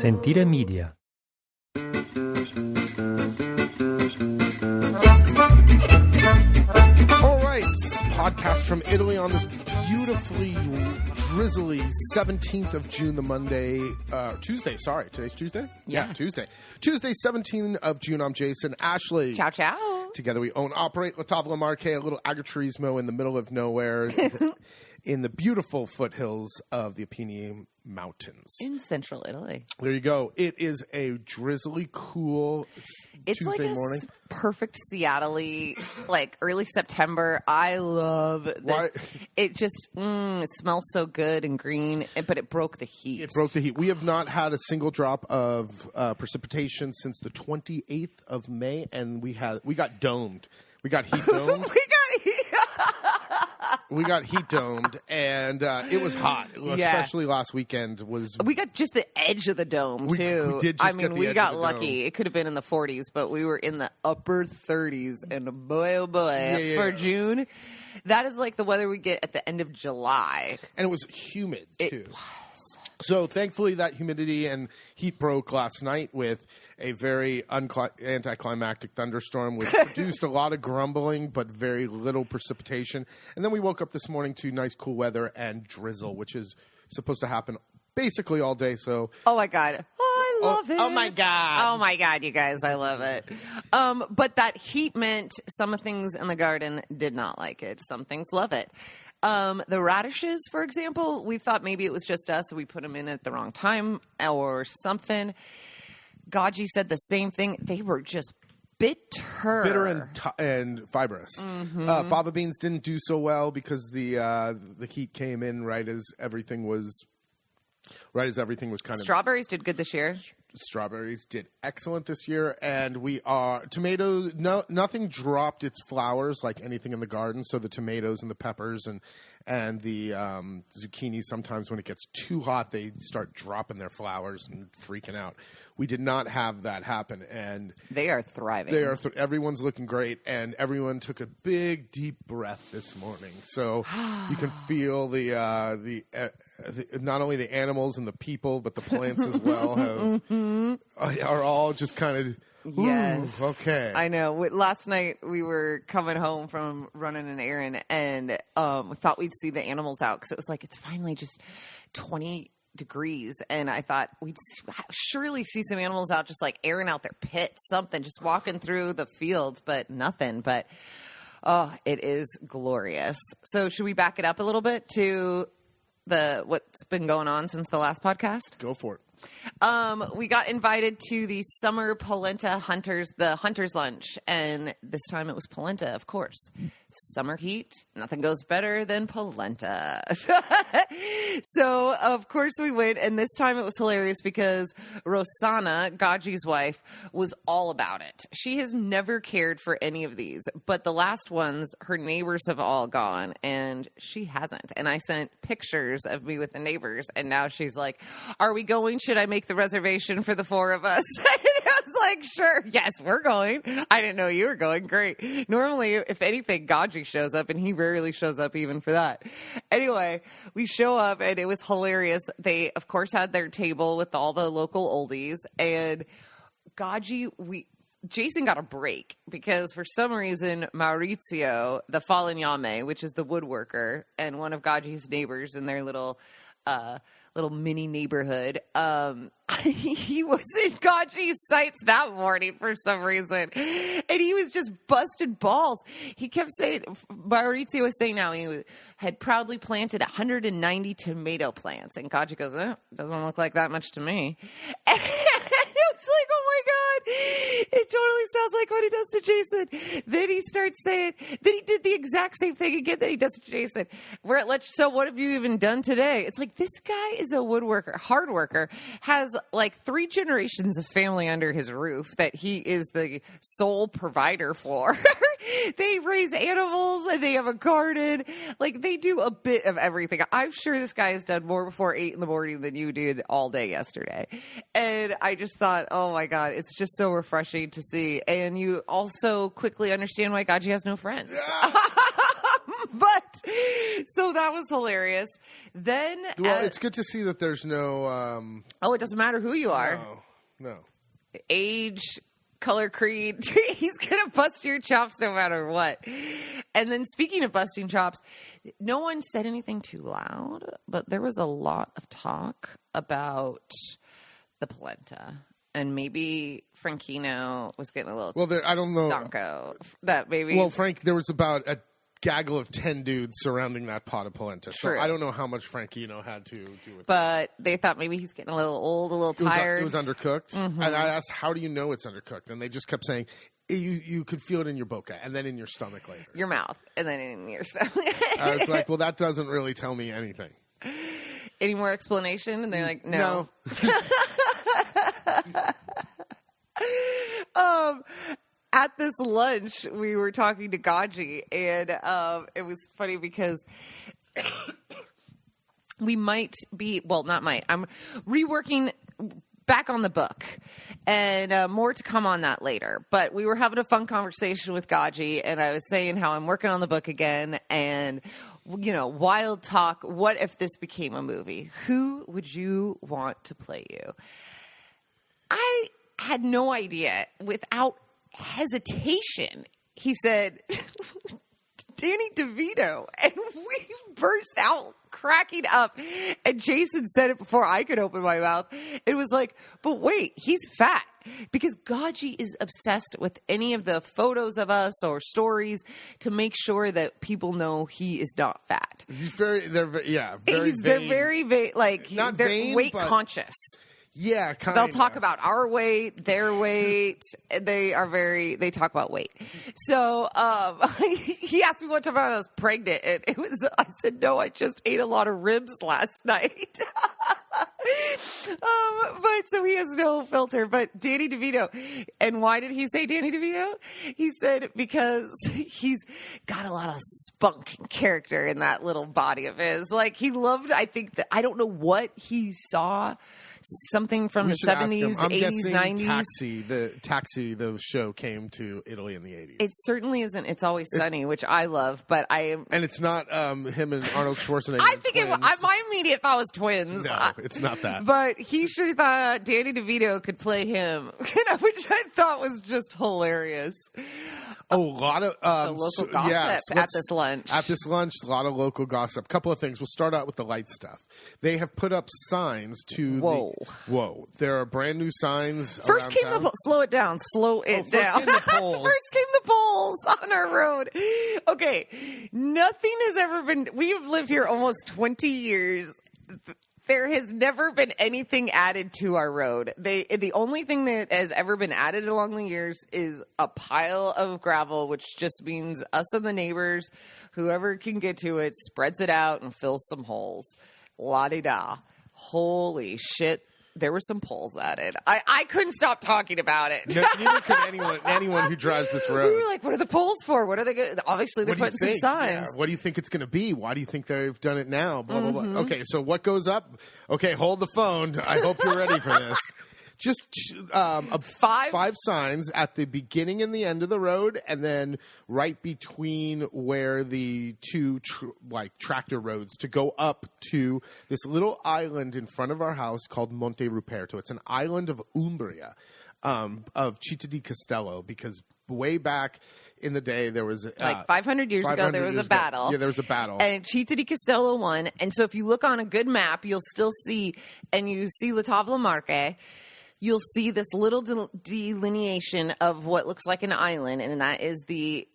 Sentire Media. All right, podcast from Italy on this beautifully drizzly 17th of June, the Monday, Tuesday, sorry. Today's Tuesday? Yeah, Tuesday. Tuesday, 17th of June. I'm Jason. Ashley. Ciao, ciao. Together we own, operate La Tavola Marche, a little agriturismo in the middle of nowhere in the beautiful foothills of the Apennine Mountains. In central Italy. There you go. It is a drizzly, cool Tuesday like morning. Perfect Seattle-y, like early September. I love this. Why? It just, it smells so good and green, but it broke the heat. It broke the heat. We have not had a single drop of precipitation since the 28th of May, and we got domed. We got heat domed. We got heat domed, and it was hot. Especially last weekend was. We got just the edge of the dome too. We did. Just we got lucky. It could have been in the 40s, but we were in the upper 30s, and boy, oh boy, for June, that is like the weather we get at the end of July. And it was humid too. It was. So thankfully, that humidity and heat broke last night with a very anticlimactic thunderstorm, which produced a lot of grumbling but very little precipitation. And then we woke up this morning to nice cool weather and drizzle, which is supposed to happen basically all day. So, oh my god, I love it! Oh my god, you guys, I love it. But that heat meant some things in the garden did not like it. Some things love it. The radishes, for example, we thought maybe it was just us. We put them in at the wrong time or something. Gaggi said the same thing. They were just bitter and fibrous. Mm-hmm. Fava beans didn't do so well because the heat came in right as everything was kind of. Strawberries did good this year. Strawberries did excellent this year, and tomatoes. Nothing dropped its flowers like anything in the garden. So the tomatoes and the peppers and the zucchini, sometimes when it gets too hot, they start dropping their flowers and freaking out. We did not have that happen, and they are thriving. Everyone's looking great, and everyone took a big, deep breath this morning. So you can feel the not only the animals and the people, but the plants as well are all just kind of. Yes. Okay. I know. Last night we were coming home from running an errand and thought we'd see the animals out because it was like it's finally just 20 degrees, and I thought we'd surely see some animals out just like airing out their pits, something, just walking through the fields, but nothing. But it is glorious. So should we back it up a little bit to what's been going on since the last podcast? Go for it. We got invited to the summer polenta the hunters lunch, and this time it was polenta, of course. Summer heat, nothing goes better than polenta. So, of course, we went, and this time it was hilarious because Rosanna, Gaggi's wife, was all about it. She has never cared for any of these, but the last ones, her neighbors have all gone, and she hasn't. And I sent pictures of me with the neighbors, and now she's like, are we going? Should I make the reservation for the four of us? And I was like, sure, yes, we're going. I didn't know you were going. Great. Normally, if anything, Gaggi shows up, and he rarely shows up even for that. Anyway, we show up, and it was hilarious. They, of course, had their table with all the local oldies, and Jason got a break because for some reason Maurizio, the falegname, which is the woodworker and one of Gaggi's neighbors in their little mini neighborhood, he was in Gaggi's sights that morning for some reason, and he was just busted balls. He kept saying, Maurizio was saying now he had proudly planted 190 tomato plants, and Gaggi goes, doesn't look like that much to me. And it was like, oh my God, it totally sounds like what he does to Jason. Then he starts saying, then he did the exact same thing again that he does to Jason. So what have you even done today? It's like, this guy is a woodworker, hard worker, has like 3 generations of family under his roof that he is the sole provider for. They raise animals and they have a garden. Like, they do a bit of everything. I'm sure this guy has done more before 8 in the morning than you did all day yesterday. And I just thought, oh my God, it's just so refreshing to see. And you also quickly understand why Gaggi has no friends. But so that was hilarious. Then, well, it's good to see that there's no. It doesn't matter who you are, No. age, color, creed. He's gonna bust your chops no matter what. And then, speaking of busting chops, no one said anything too loud, but there was a lot of talk about the polenta. And maybe Franchino was getting a little I don't know. stonko. That maybe. Well, Frank, there was about a gaggle of 10 dudes surrounding that pot of polenta. So True. I don't know how much Franchino had to do with it. But they thought maybe he's getting a little old, a little tired. It was undercooked. Mm-hmm. And I asked, how do you know it's undercooked? And they just kept saying, you could feel it in your boca and then in your stomach later. Your mouth and then in your stomach. I was like, well, that doesn't really tell me anything. Any more explanation? And they're like, no. At this lunch, we were talking to Gaggi, and it was funny because we might be, well, not might, I'm reworking back on the book, and more to come on that later. But we were having a fun conversation with Gaggi, and I was saying how I'm working on the book again, and wild talk. What if this became a movie? Who would you want to play you? I had no idea. Without hesitation, he said, Danny DeVito. And we burst out cracking up. And Jason said it before I could open my mouth. It was like, but wait, he's fat. Because Gaggi is obsessed with any of the photos of us or stories to make sure that people know he is not fat. He's very vain. They're very vain, Not they're vain, weight but conscious. Yeah, kind They'll talk about our weight, their weight. They talk about weight. So he asked me one time if I was pregnant, and I said, no, I just ate a lot of ribs last night. But so he has no filter. But Danny DeVito, and why did he say Danny DeVito? He said because he's got a lot of spunk and character in that little body of his. Like he loved, I don't know what he saw. Something from the 70s, 80s, 90s. The show came to Italy in the 80s. It certainly isn't It's Always Sunny, which I love, but And it's not him and Arnold Schwarzenegger. I think my immediate thought was twins. No, it's not that. But he sure thought Danny DeVito could play him, which I thought was just hilarious. A lot of local gossip at this lunch. At this lunch, a lot of local gossip. Couple of things. We'll start out with the light stuff. They have put up signs to Whoa. There are brand new signs. First came town. Slow it down. Slow it down. First came the poles. First came the poles on our road. Okay. Nothing has ever been. We have lived here almost 20 years. There has never been anything added to our road. The only thing that has ever been added along the years is a pile of gravel, which just means us and the neighbors, whoever can get to it, spreads it out and fills some holes. La-di-da. Holy shit. There were some poles added. I couldn't stop talking about it. No, neither could anyone who drives this road. We were like, what are the poles for? What are they going to... Obviously, they're putting some signs. Yeah. What do you think it's going to be? Why do you think they've done it now? Blah, blah, Mm-hmm. blah. Okay, so what goes up? Okay, hold the phone. I hope you're ready for this. Just five signs at the beginning and the end of the road, and then right between where the two tractor roads to go up to this little island in front of our house called Monte Ruperto. It's an island of Umbria, of Città di Castello, because way back in the day there was 500 years ago there was a battle. Yeah, there was a battle, and Città di Castello won. And so if you look on a good map, you'll still see, and you see La Tavola Marche. You'll see this little delineation of what looks like an island, and that is the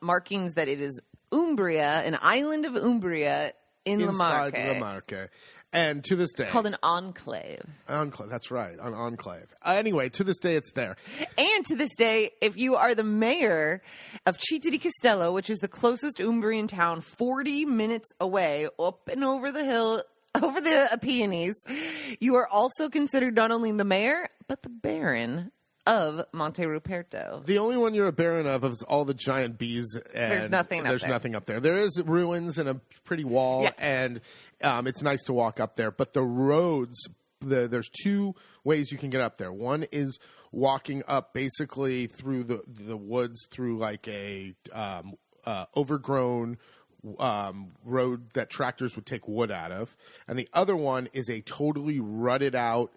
markings that it is Umbria, an island of Umbria in La Marche. Inside La Marche. And to this day... It's called an enclave. Enclave, that's right, an enclave. Anyway, to this day, it's there. And to this day, if you are the mayor of Città di Castello, which is the closest Umbrian town, 40 minutes away, up and over the hill... over the Apennines, you are also considered not only the mayor, but the baron of Monte Ruperto. The only one you're a baron of is all the giant bees. And there's nothing up there. There is ruins and a pretty wall, and it's nice to walk up there. But the roads, there's two ways you can get up there. One is walking up basically through the woods, through like a overgrown road that tractors would take wood out of, and the other one is a totally rutted out.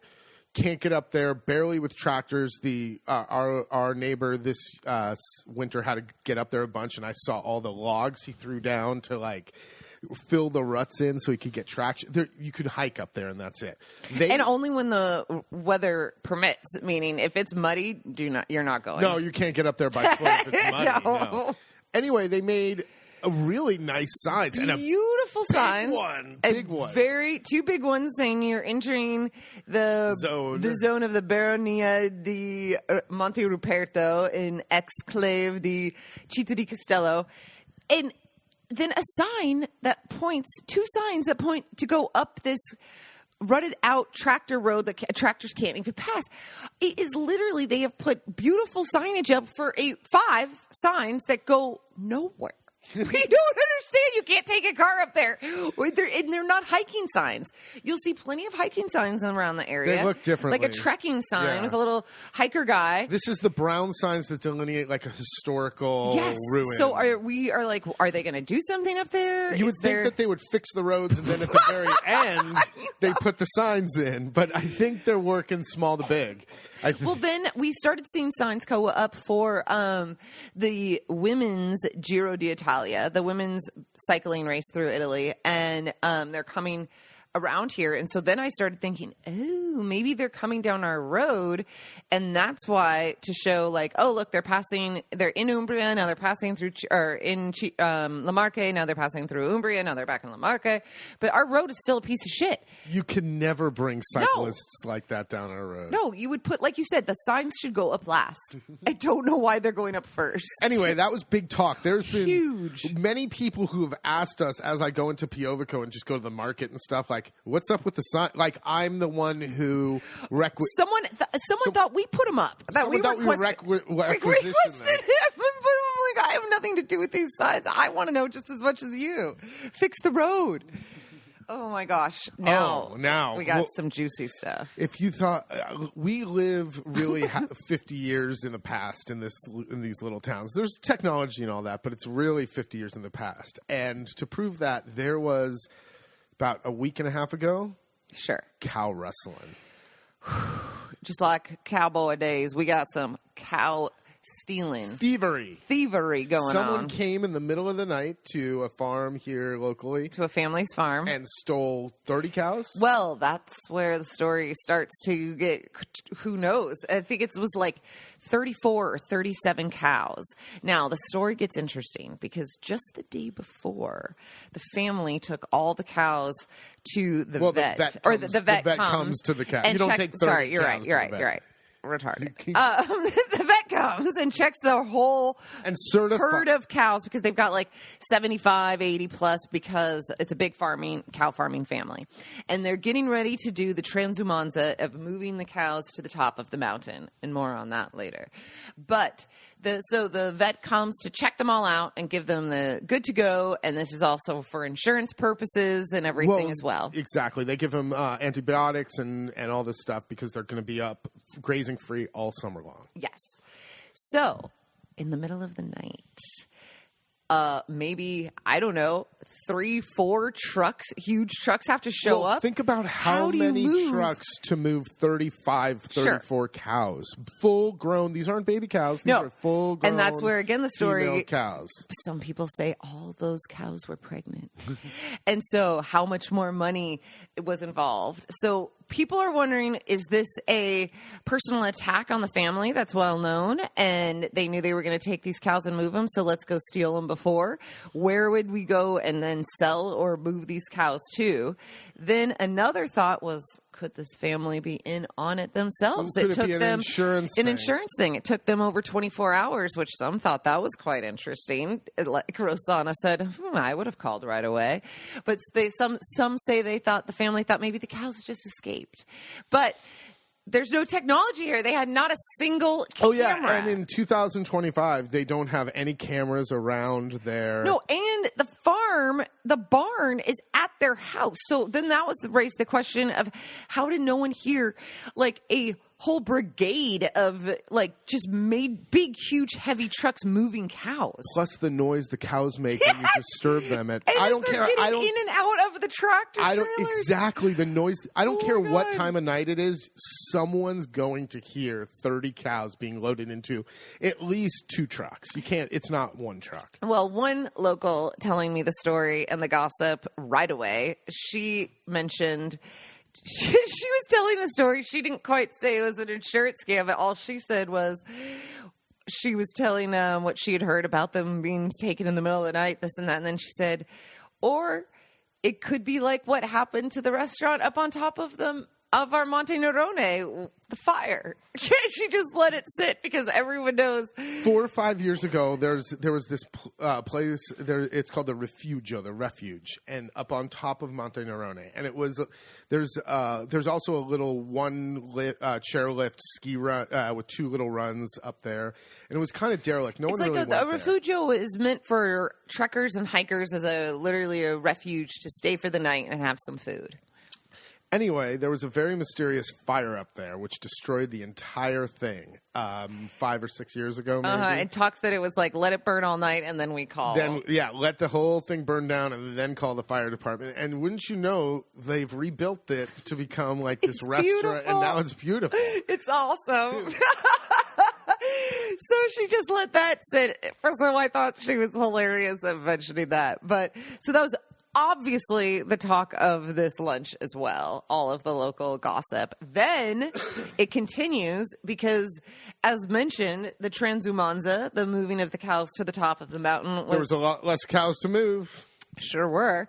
Can't get up there, barely with tractors. Our neighbor this winter had to get up there a bunch, and I saw all the logs he threw down to like fill the ruts in so he could get traction. There, you could hike up there, and that's it. And only when the weather permits. Meaning, if it's muddy, you're not going. No, you can't get up there by foot if it's muddy. No. Anyway, they made a really nice signs. Beautiful signs. Big one. Two big ones saying you're entering the zone of the Baronia di Monte Ruperto in Exclave di Città di Castello. And then two signs that point to go up this rutted out tractor road that tractors can't even pass. It is literally, they have put beautiful signage up for 5 signs that go nowhere. We don't understand. You can't take a car up there. And they're not hiking signs. You'll see plenty of hiking signs around the area. They look differently. Like a trekking sign with a little hiker guy. This is the brown signs that delineate like a historical ruin. So are they going to do something up there? You would think that they would fix the roads and then at the very end they put the signs in. But I think they're working small to big. Well, then we started seeing signs go up for the women's Giro d'Italia, the women's cycling race through Italy, and they're coming around here. And so then I started thinking, oh, maybe they're coming down our road, and that's why, to show like, oh, look, they're in Umbria, now they're passing through, or in La Marche, now they're passing through Umbria, now they're back in La Marche. But our road is still a piece of shit. You can never bring cyclists like that down our road. No, you would put, like you said, the signs should go up last. I don't know why they're going up first. Anyway, that was big talk. There's been huge many people who have asked us as I go into Piovico and just go to the market and stuff, like, what's up with the sign? Like, I'm the one who someone thought we put them up. That we requested him and put them. Like, I have nothing to do with these signs. I want to know just as much as you. Fix the road. Oh my gosh! Now we got some juicy stuff. If you thought we live really 50 years in the past in these little towns, there's technology and all that, but it's really 50 years in the past. And to prove that, there was about a week and a half ago, cow wrestling. Just like cowboy days, we got some cow stealing. Thievery going on. Someone came in the middle of the night to a farm here locally. To a family's farm. And stole 30 cows? Well, that's where the story starts to get, who knows? I think it was like 34 or 37 cows. Now, the story gets interesting because just the day before, the family took all the cows to the vet. The vet comes to the cow. You don't take 30 Sorry, you're right. Retarded. The vet comes and checks the whole herd of cows because they've got like 75, 80 plus because it's a big cow farming family. And they're getting ready to do the transumanza of moving the cows to the top of the mountain, and more on that later. But the vet comes to check them all out and give them the good to go, and this is also for insurance purposes and everything as well. Exactly. They give them antibiotics and all this stuff because they're going to be up grazing free all summer long. Yes. So, in the middle of the night, maybe, I don't know, 3-4 trucks, huge trucks have to show up. Think about how many trucks to move 35, 34 cows. Full grown. These aren't baby cows. These are full grown. And that's where, again, the story. Cows. Some people say all those cows were pregnant. And so how much more money was involved? So people are wondering, is this a personal attack on the family that's well known? And they knew they were going to take these cows and move them, so let's go steal them before. Where would we go and then sell or move these cows to? Then another thought was, could this family be in on it themselves? It took them an insurance thing. It took them over 24 hours, which some thought that was quite interesting. Like Rosanna said, I would have called right away. But some say the family thought maybe the cows just escaped. But there's no technology here. They had not a single camera. Oh, yeah. And in 2025, they don't have any cameras around there. No, and the barn is at their house. So then that was raised the question of how did no one hear like a whole brigade of like just made big, huge, heavy trucks moving cows. Plus the noise the cows make when you disturb them. I don't care. I don't in and out of the tractor trailers. Exactly the noise. I don't care my what God. time of night it is. Someone's going to hear 30 cows being loaded into at least 2 trucks. You can't. It's not one truck. Well, one local telling me the story and the gossip right away. She mentioned. She was telling the story. She didn't quite say it was an insurance scam, but all she said was she was telling what she had heard about them being taken in the middle of the night, this and that. And then she said, or it could be like what happened to the restaurant up on top of our Monte Nerone, the fire. She just let it sit because everyone knows. 4 or 5 years ago, there was this place there. It's called the Refuge, and up on top of Monte Nerone, and it was there's also a little chairlift ski run with 2 little runs up there, and it was kind of derelict. No It's one like really went a there. refugio is meant for trekkers and hikers as literally a refuge to stay for the night and have some food. Anyway, there was a very mysterious fire up there, which destroyed the entire thing 5 or 6 years ago, maybe. It talks that it was like, let it burn all night, and then we call. Then, let the whole thing burn down and then call the fire department. And wouldn't you know, they've rebuilt it to become like this restaurant, beautiful. and now it's beautiful. It's awesome. So she just let that sit. So I thought she was hilarious at mentioning that. But so that was obviously the talk of this lunch as well, all of the local gossip. Then it continues because, as mentioned, the transumanza, the moving of the cows to the top of the mountain, There was a lot less cows to move. Sure were.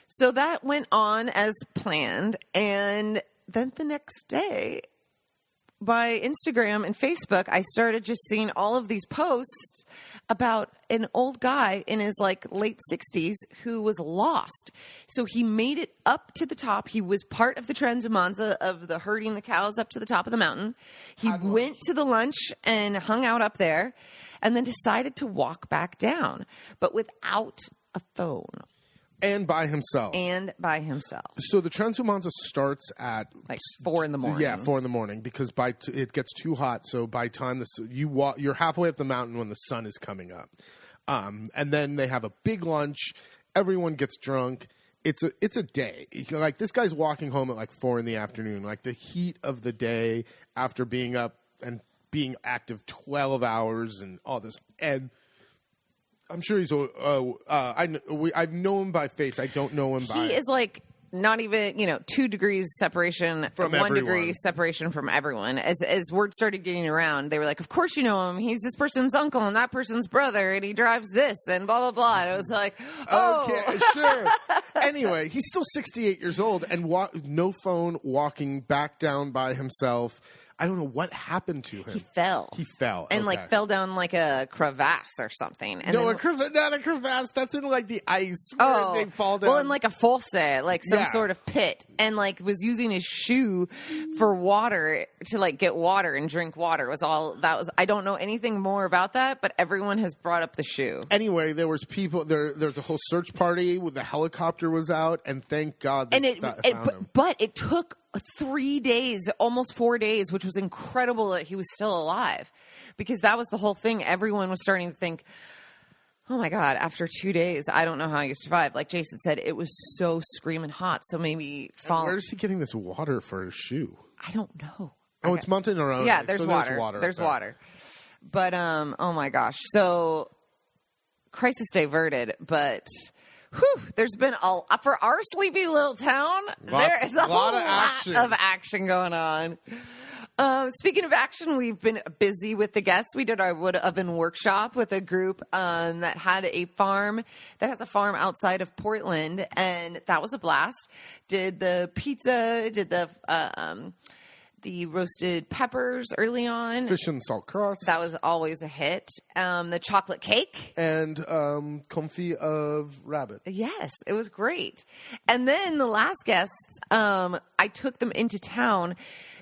So that went on as planned. And then the next day, by Instagram and Facebook, I started just seeing all of these posts about an old guy in his like late 60s who was lost. So he made it up to the top. He was part of the transumanza of the herding the cows up to the top of the mountain. He went to the lunch and hung out up there and then decided to walk back down, but without a phone. And by himself. So the transumanza starts at like 4 in the morning. Yeah, 4 in the morning because it gets too hot. So by time you're halfway up the mountain when the sun is coming up, and then they have a big lunch. Everyone gets drunk. It's a day. Like this guy's walking home at like 4 in the afternoon, like the heat of the day after being up and being active 12 hours and all this. And I'm sure he's. I've known him by face. I don't know him by. He is like not even 2 degrees separation from 1 everyone. degree separation from everyone. As word started getting around, they were like, "Of course you know him. He's this person's uncle and that person's brother, and he drives this and blah blah blah." And it was like, "Oh, okay, sure." Anyway, he's still 68 years old and no phone, walking back down by himself. I don't know what happened to him. He fell. okay. And like fell down like a crevasse or something. And no, then, not a crevasse. That's in like the ice where they fall down. Well, in like a fosse, like some Yeah. sort of pit, and like was using his shoe for water to like get water and drink water. Was all that was. I don't know anything more about that, but everyone has brought up the shoe. Anyway, there was people there. There's a whole search party with the helicopter was out, and thank God they found him. But it took 3 days, almost 4 days, which was incredible that he was still alive, because that was the whole thing. Everyone was starting to think, oh my God, after 2 days, I don't know how you survived. Like Jason said, it was so screaming hot. So maybe where is he getting this water for his shoe? I don't know. Oh, it's Monte Nerone. Yeah, there's so water. There's water. But, oh my gosh. So crisis diverted, but there's been for our sleepy little town, there is a lot of action going on. Speaking of action, we've been busy with the guests. We did our wood oven workshop with a group that had a farm that has a farm outside of Portland, and that was a blast. Did the pizza, did the roasted peppers early on. Fish and salt crust. That was always a hit. The chocolate cake. And confit of rabbit. Yes, it was great. And then the last guests, I took them into town.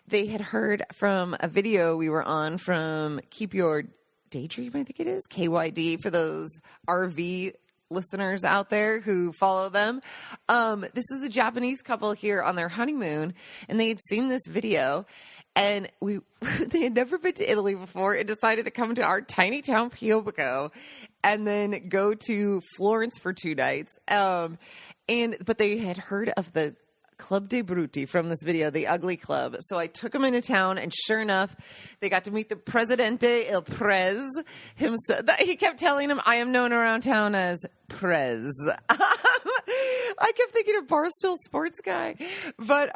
They had heard from a video we were on from Keep Your Daydream, I think it is, KYD, for those RV listeners out there who follow them. This is a Japanese couple here on their honeymoon, and they had seen this video, and they had never been to Italy before and decided to come to our tiny town Piobico and then go to Florence for 2 nights. But they had heard of the Club dei Brutti from this video, the Ugly Club. So I took them into town, and sure enough, they got to meet the Presidente Il Prez himself. He kept telling him, I am known around town as Prez. I kept thinking of Barstool Sports Guy. But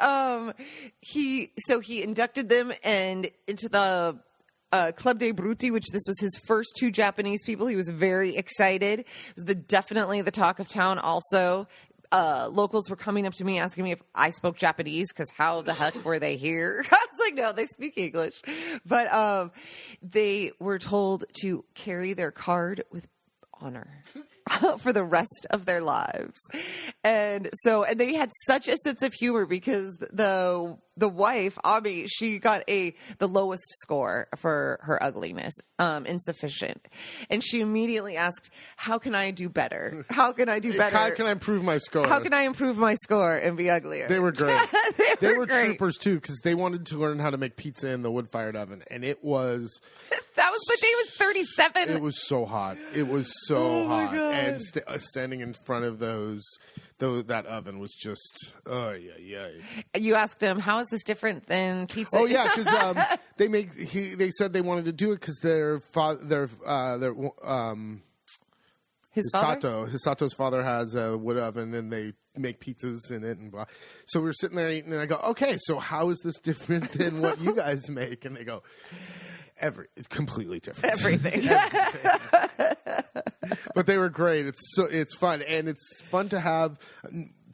he inducted them into the Club dei Brutti, which this was his first 2 Japanese people. He was very excited. It was definitely the talk of town also. Locals were coming up to me asking me if I spoke Japanese, because how the heck were they here? I was like, no, they speak English. But they were told to carry their card with honor for the rest of their lives. And they had such a sense of humor, because the wife, Abi, she got the lowest score for her ugliness, insufficient. And she immediately asked, how can I do better? How can I do better? How can I improve my score? How can I improve my score and be uglier? They were great. They were great. troopers too, because they wanted to learn how to make pizza in the wood-fired oven, and it was... But they was 37. It was so hot. It was so hot. And standing in front of that oven was just, yeah. You asked him, how is this different than pizza? Oh yeah, because they said they wanted to do it because Hisato's father has a wood oven, and they make pizzas in it and blah. So we were sitting there eating, and I go, okay, so how is this different than what you guys make? And they go, it's completely different. Everything. But they were great. It's fun, and it's fun to have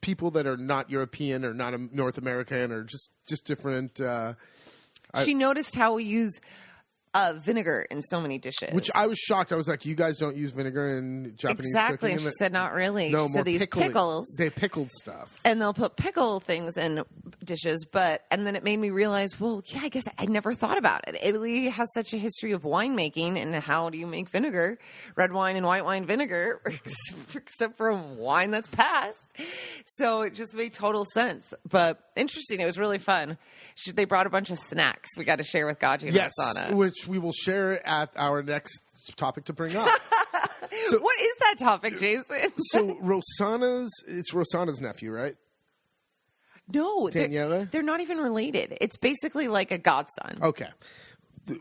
people that are not European or not North American or just different. She noticed how we use vinegar in so many dishes. Which I was shocked. I was like, you guys don't use vinegar in Japanese exactly. cooking? And she said, not really. No, she more said these pickles. They pickled stuff. And they'll put pickle things in dishes. And then it made me realize, well, yeah, I guess I never thought about it. Italy has such a history of winemaking, and how do you make vinegar? Red wine and white wine vinegar, except for wine that's passed. So it just made total sense. But interesting. It was really fun. They brought a bunch of snacks we got to share with Gaggi and Rosanna. Which we will share at our next topic to bring up. So, what is that topic, Jason? So it's Rosanna's nephew, right? No, Daniele? They're not even related. It's basically like a godson. Okay.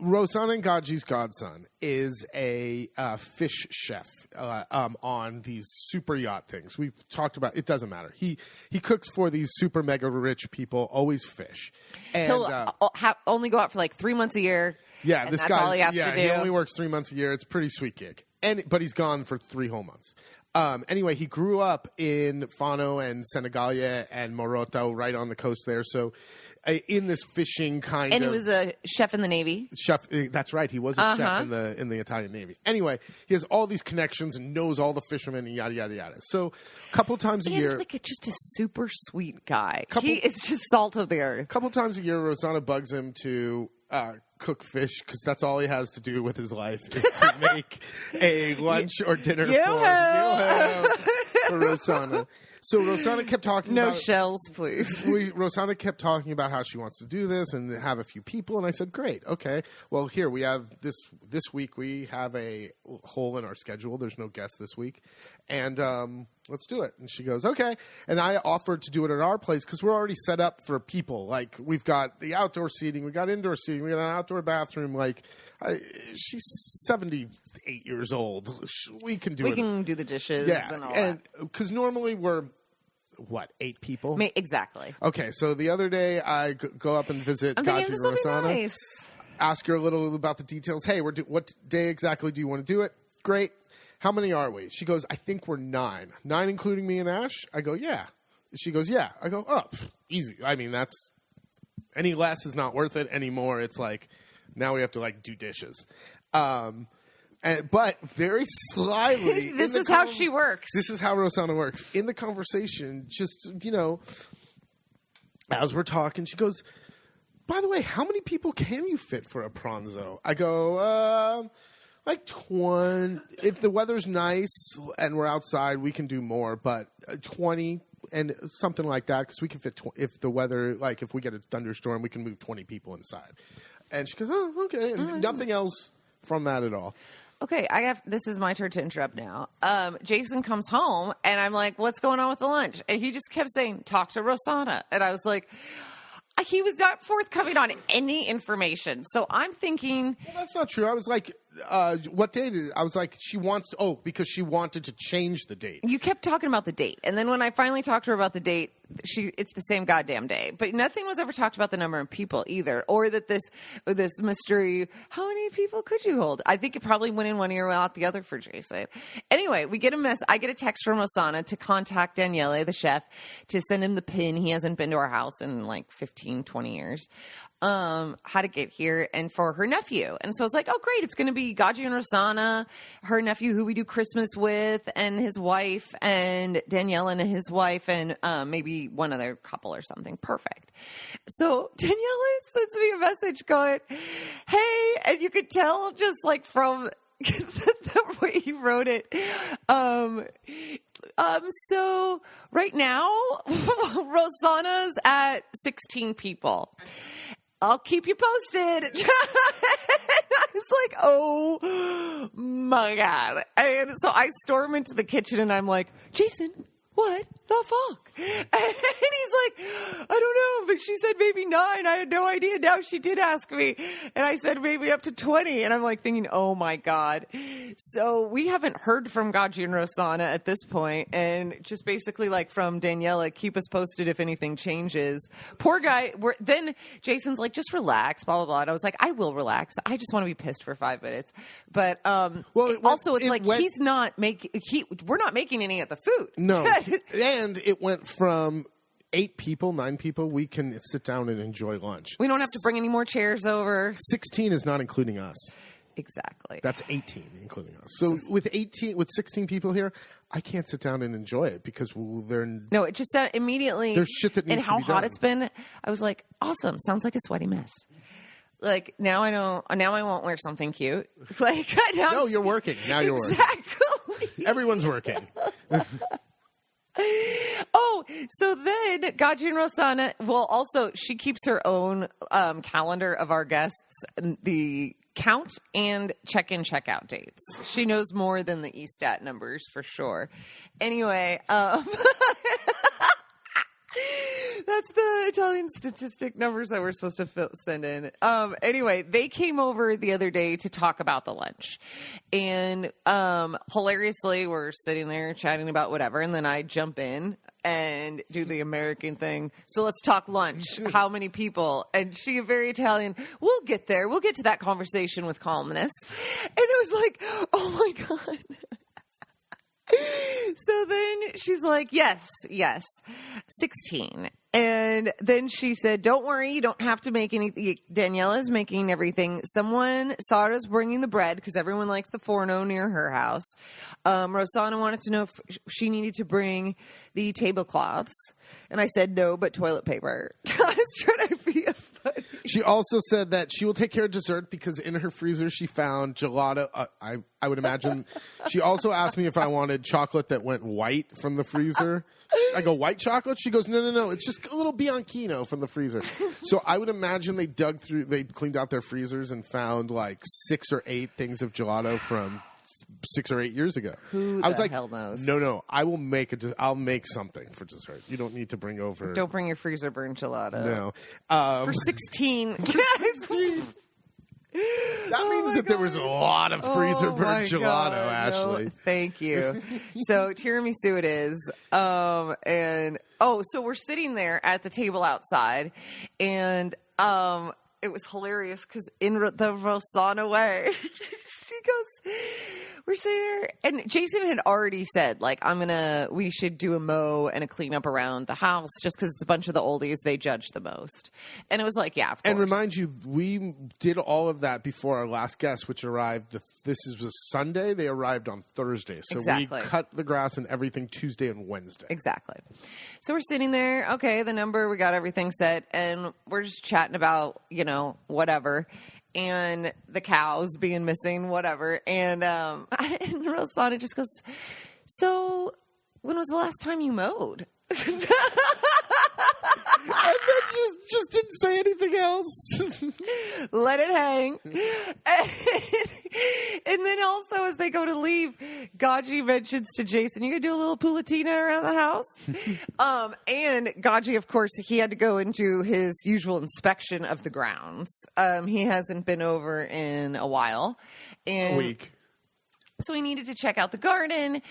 Rosanna and Gaggi's godson is a fish chef on these super yacht things. We've talked about it. Doesn't matter. He cooks for these super mega rich people, always fish. And he'll only go out for like 3 months a year. Yeah, and this that's guy. all he has to do. He only works 3 months a year. It's a pretty sweet gig. But he's gone for 3 whole months. Anyway, he grew up in Fano and Senigallia and Morotto, right on the coast there. So, in this fishing kind and of... he was a chef in the Navy. Chef, that's right. He was a chef in the Italian Navy. Anyway, he has all these connections and knows all the fishermen and yada, yada, yada. So, a couple times a year... like just a super sweet guy. He is just salt of the earth. A couple times a year, Rosanna bugs him to... cook fish, because that's all he has to do with his life is to make a lunch or dinner for Rosanna. So Rosanna kept talking about... No shells, please. Rosanna kept talking about how she wants to do this and have a few people, and I said, great, okay. Well, here, we have this week, we have a hole in our schedule. There's no guest this week. And let's do it. And she goes, okay. And I offered to do it at our place because we're already set up for people. Like, we've got the outdoor seating, we got indoor seating, we got an outdoor bathroom. Like, she's 78 years old. We can do it. We can do the dishes and all that. Because normally we're, 8 people? Exactly. Okay, so the other day I go up and visit Gaggi and Rosanna. Nice. Ask her a little about the details. Hey, what day exactly do you want to do it? Great. How many are we? She goes, I think we're 9. 9 including me and Ash? I go, yeah. She goes, yeah. I go, easy. I mean, that's... Any less is not worth it anymore. It's like, now we have to, do dishes. But very slyly... This is how she works. This is how Rosanna works. In the conversation, just, as we're talking, she goes, by the way, how many people can you fit for a pranzo? I go, Like 20. If the weather's nice and we're outside, we can do more. But 20 and something like that, because we can fit. If the weather, like if we get a thunderstorm, we can move 20 people inside. And she goes, "Oh, okay." And nothing else from that at all. Okay, this is my turn to interrupt now. Jason comes home, and I'm like, what's going on with the lunch? And he just kept saying, talk to Rosanna. And I was like, he was not forthcoming on any information. So I'm thinking... Well, that's not true. I was like, what date is it? I was like, she wants to... because she wanted to change the date. You kept talking about the date. And then when I finally talked to her about the date, it's the same goddamn day. But nothing was ever talked about the number of people either. Or that this mystery, how many people could you hold? I think it probably went in one ear out the other for Jason. Anyway, I get a text from Rosanna to contact Daniele, the chef, to send him the pin. He hasn't been to our house in like 15, 20 years. How to get here and for her nephew. And so I was like, oh, great. It's going to be Gaggi and Rosanna, her nephew who we do Christmas with, and his wife, and Danielle and his wife, and maybe one other couple or something. Perfect. So Danielle sends me a message going, hey, and you could tell just like from the way he wrote it. So right now, Rosanna's at 16 people. I'll keep you posted. I was like, oh my God. And so I storm into the kitchen and I'm like, Jason, what the fuck? And he's like, I don't know, but she said maybe 9. I had no idea. Now she did ask me. And I said maybe up to 20. And I'm like thinking, oh my God. So we haven't heard from Gaggi and Rosanna at this point. And just basically like from Daniela, keep us posted if anything changes. Poor guy. Then Jason's like, just relax, blah, blah, blah. And I was like, I will relax. I just want to be pissed for 5 minutes. But we're not making any of the food. No. And it went from 8 people, 9 people, we can sit down and enjoy lunch. We don't have to bring any more chairs over. 16 is not including us. Exactly. That's 18 including us. So with 16 people here, I can't sit down and enjoy it because they're... No, it just said immediately... There's shit that needs to be done. And how hot it's been, I was like, awesome. Sounds like a sweaty mess. Like, now I won't wear something cute. Like, no, you're working. Now you're working. Exactly. Everyone's working. Oh, so then Gaggi and Rosanna, well, also, she keeps her own calendar of our guests, the count and check-in, check-out dates. She knows more than the ESTAT numbers, for sure. Anyway, that's the Italian statistic numbers that we're supposed to send in. Anyway, they came over the other day to talk about the lunch. And hilariously, we're sitting there chatting about whatever. And then I jump in and do the American thing. So let's talk lunch. How many people? And she, very Italian, we'll get there. We'll get to that conversation with calmness. And it was like, oh my God. So then she's like, yes, 16. And then she said, don't worry, you don't have to make anything. Daniela's making everything. Someone, Sara's bringing the bread because everyone likes the forno near her house. Rosanna wanted to know if she needed to bring the tablecloths. And I said, no, but toilet paper. I was trying to be funny. She also said that she will take care of dessert because in her freezer she found gelato. I would imagine. She also asked me if I wanted chocolate that went white from the freezer. I go, white chocolate? She goes, no. It's just a little Bianchino from the freezer. So I would imagine they cleaned out their freezers and found like 6 or 8 things of gelato from 6 or 8 years ago. I was like, hell knows? No. I'll make something for dessert. You don't need to bring over. Don't bring your freezer burn gelato. No. For 16. 16. That means that there was a lot of freezer burnt gelato, God, Ashley. No, thank you. So tiramisu it is. So we're sitting there at the table outside, and it was hilarious because in the Rosanna way, she goes, we're sitting there, and Jason had already said, like, we should do a mow and a cleanup around the house just because it's a bunch of the oldies they judge the most. And it was like, yeah, of course. And remind you, we did all of that before our last guest, which arrived, this is a Sunday, they arrived on Thursday. So exactly. We cut the grass and everything Tuesday and Wednesday. Exactly. So we're sitting there, okay, the number, we got everything set, and we're just chatting about, whatever. and the cows being missing, whatever. And Rosanna just goes, so when was the last time you mowed? And then just didn't say anything else. Let it hang. And then also as they go to leave, Gaggi mentions to Jason, you gonna do a little pulatina around the house? And Gaggi, of course, he had to go into his usual inspection of the grounds. He hasn't been over in a while. And A week. so he needed to check out the garden.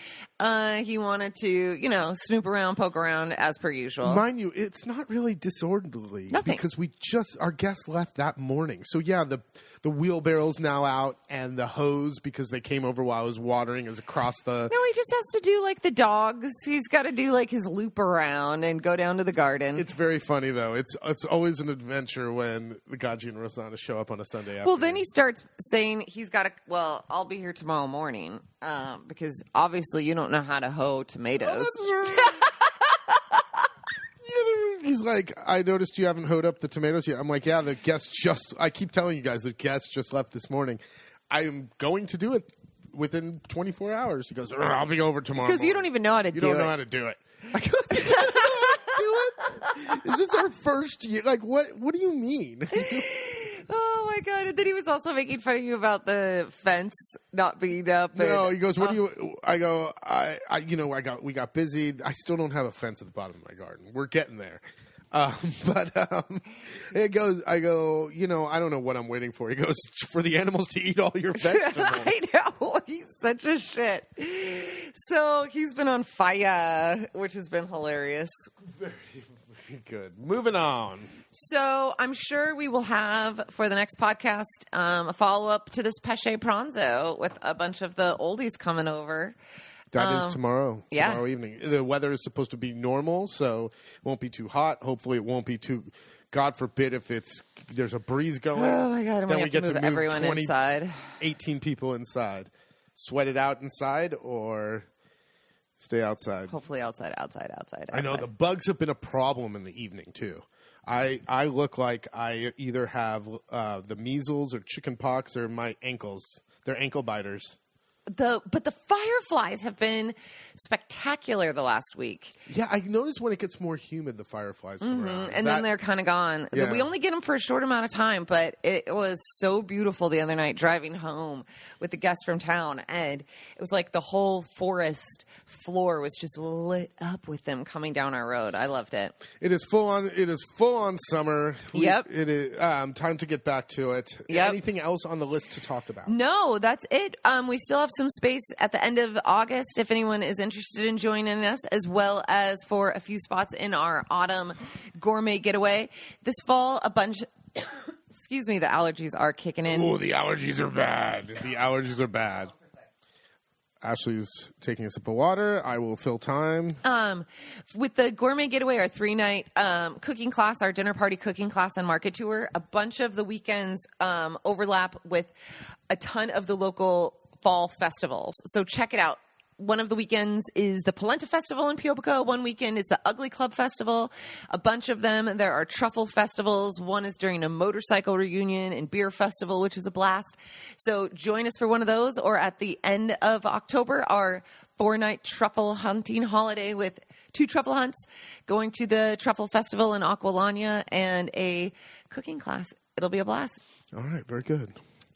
He wanted to, snoop around, poke around as per usual. Mind you, it's not really disorderly. Nothing. Because our guests left that morning. So yeah, the wheelbarrow's now out and the hose, because they came over while I was watering, is across the... No, he just has to do like the dogs. He's got to do like his loop around and go down to the garden. It's very funny though. It's always an adventure when the Gaggi and Rosanna show up on a Sunday afternoon. Well, then he starts saying he's got to, I'll be here tomorrow morning because obviously you don't know how to hoe tomatoes. He's like, I noticed you haven't hoed up the tomatoes yet. I'm like, yeah, I keep telling you guys, the guests just left this morning. I am going to do it within 24 hours. He goes, I'll be over tomorrow. Because you don't even know how to do it. You don't know how to do it. I go, do it? Is this our first year? Like, what do you mean? Oh my God. And then he was also making fun of you about the fence not being up. No, he goes, what do you, I go, we got busy. I still don't have a fence at the bottom of my garden. We're getting there. It goes, I go, I don't know what I'm waiting for. He goes, for the animals to eat all your vegetables. I know. He's such a shit. So he's been on fire, which has been hilarious. Very good. Moving on. So I'm sure we will have, for the next podcast, a follow-up to this Pesce Pranzo with a bunch of the oldies coming over. That is tomorrow. Yeah. Tomorrow evening. The weather is supposed to be normal, so it won't be too hot. Hopefully it won't be too... God forbid if there's a breeze going. Oh, my God. And then we have to move everyone 20, inside. 18 people inside. Sweat it out inside or stay outside. Hopefully outside. I know the bugs have been a problem in the evening, too. I look like I either have the measles or chicken pox or my ankles. They're ankle biters. But the fireflies have been spectacular the last week. Yeah, I noticed when it gets more humid, the fireflies come around. And then they're kind of gone. Yeah. We only get them for a short amount of time, but it was so beautiful the other night driving home with the guests from town. And it was like the whole forest floor was just lit up with them coming down our road. I loved it. It is full on summer. Yep. It is time to get back to it. Yep. Anything else on the list to talk about? No, that's it. We still have some space at the end of August if anyone is interested in joining us, as well as for a few spots in our autumn gourmet getaway. This fall, a bunch... Excuse me, the allergies are kicking in. Oh, the allergies are bad. Ashley's taking a sip of water. I will fill time. With the gourmet getaway, our 3-night cooking class, our dinner party cooking class and market tour, a bunch of the weekends overlap with a ton of the local fall festivals. So check it out. One of the weekends is the Polenta Festival in Piobico. One weekend is the Ugly Club Festival. A bunch of them. There are truffle festivals. One is during a motorcycle reunion and beer festival, which is a blast. So join us for one of those, or at the end of October, our 4-night truffle hunting holiday with 2 truffle hunts, going to the Truffle Festival in Aquilania, and a cooking class. It'll be a blast. All right, very good.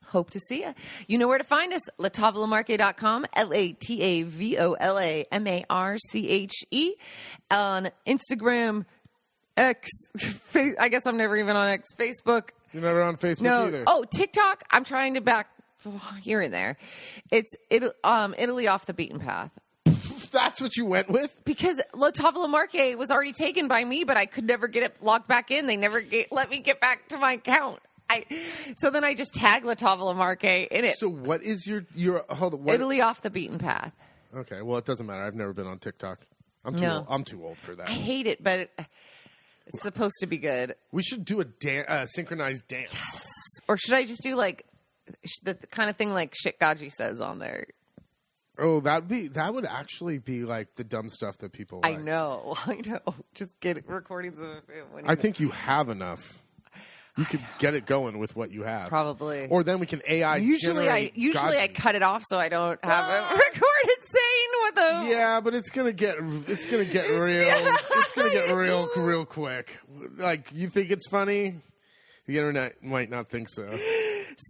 Hope to see you. You know where to find us. latavolamarche.com, LATAVOLAMARCHE. On Instagram, X. I guess I'm never even on X. Facebook. You're never on Facebook either. Oh, TikTok. I'm trying to back here and there. It's Italy off the beaten path. That's what you went with? Because La Tavola Marche was already taken by me, but I could never get it logged back in. They never let me get back to my account. So then I just tag La Tavola Marche in it. So what is your hold on, Italy off the beaten path. Okay, well it doesn't matter. I've never been on TikTok. I'm too old for that. I hate it, but it's supposed to be good. We should do a synchronized dance. Yes. Or should I just do like the kind of thing like shit Gaggi says on there? Oh, that would actually be like the dumb stuff that people like. I know. Just get recordings of it. I think you have enough. You could get it going with what you have. Probably. Or then we can AI Usually I Gaggi. cut it off so I don't have it recorded saying what the... Yeah, but it's gonna get real. It's gonna get real quick. Like, you think it's funny? The internet might not think so.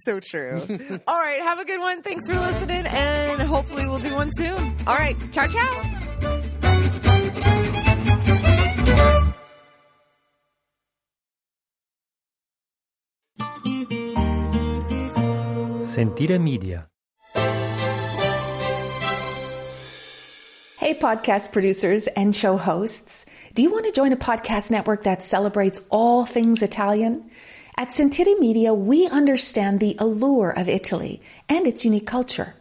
So true. All right, have a good one. Thanks for listening, and hopefully we'll do one soon. All right, ciao, ciao. Sentire Media. Hey, podcast producers and show hosts. Do you want to join a podcast network that celebrates all things Italian? At Sentire Media, we understand the allure of Italy and its unique culture.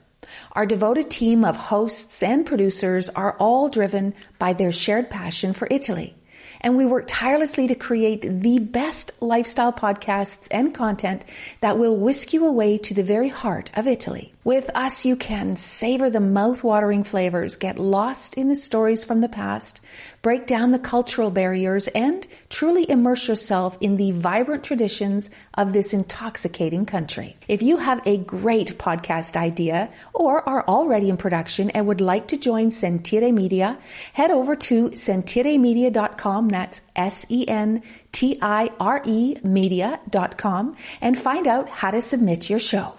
Our devoted team of hosts and producers are all driven by their shared passion for Italy. And we work tirelessly to create the best lifestyle podcasts and content that will whisk you away to the very heart of Italy. With us, you can savor the mouth-watering flavors, get lost in the stories from the past, break down the cultural barriers, and truly immerse yourself in the vibrant traditions of this intoxicating country. If you have a great podcast idea or are already in production and would like to join Sentire Media, head over to sentiremedia.com, that's SENTIRE media.com, and find out how to submit your show.